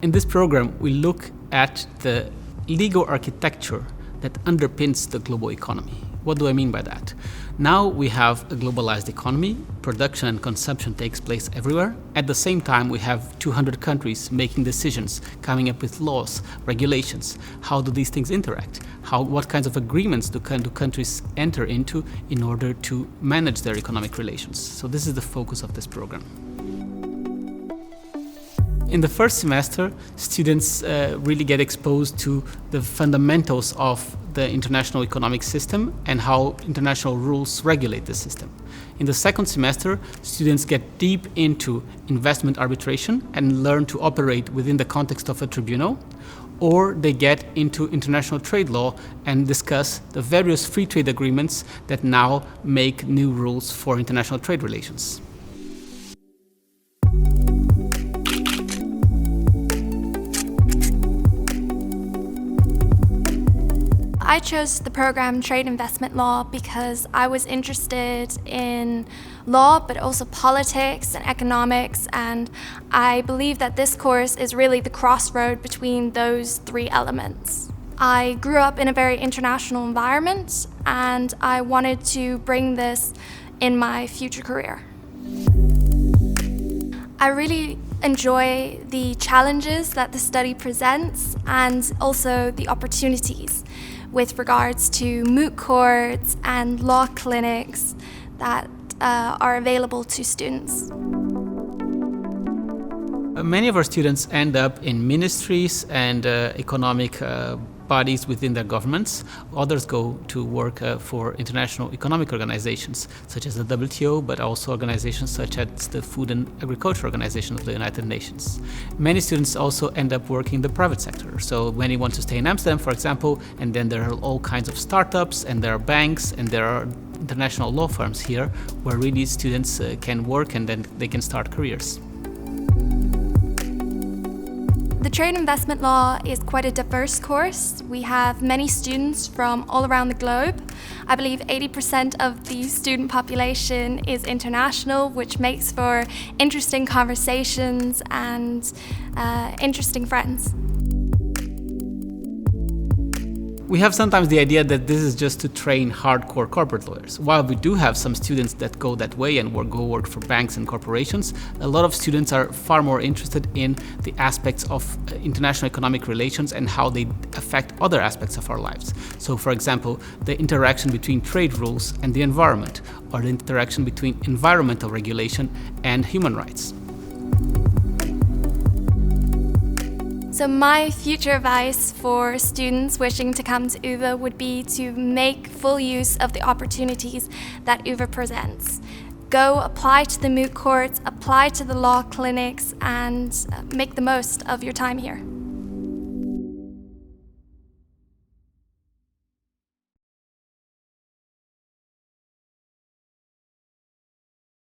In this program, we look at the legal architecture that underpins the global economy. What do I mean by that? Now we have a globalized economy, production and consumption takes place everywhere. At the same time, we have 200 countries making decisions, coming up with laws, regulations. How do these things interact? What kinds of agreements do countries enter into in order to manage their economic relations? So this is the focus of this program. In the first semester, students really get exposed to the fundamentals of the international economic system and how international rules regulate the system. In the second semester, students get deep into investment arbitration and learn to operate within the context of a tribunal, or they get into international trade law and discuss the various free trade agreements that now make new rules for international trade relations. I chose the program Trade Investment Law because I was interested in law, but also politics and economics, and I believe that this course is really the crossroad between those three elements. I grew up in a very international environment, and I wanted to bring this in my future career. I really enjoy the challenges that the study presents and also the opportunities with regards to moot courts and law clinics that are available to students. Many of our students end up in ministries and economic bodies within their governments. Others go to work for international economic organizations such as the WTO, but also organizations such as the Food and Agriculture Organization of the United Nations. Many students also end up working in the private sector. So many want to stay in Amsterdam, for example, and then there are all kinds of startups, and there are banks, and there are international law firms here where really students can work and then they can start careers. The Trade Investment Law is quite a diverse course. We have many students from all around the globe. I believe 80% of the student population is international, which makes for interesting conversations and interesting friends. We have sometimes the idea that this is just to train hardcore corporate lawyers. While we do have some students that go that way and go work for banks and corporations, a lot of students are far more interested in the aspects of international economic relations and how they affect other aspects of our lives. So, for example, the interaction between trade rules and the environment, or the interaction between environmental regulation and human rights. So my future advice for students wishing to come to uva would be to make full use of the opportunities that uva presents. Go apply to the moot courts, apply to the law clinics, and make the most of your time here.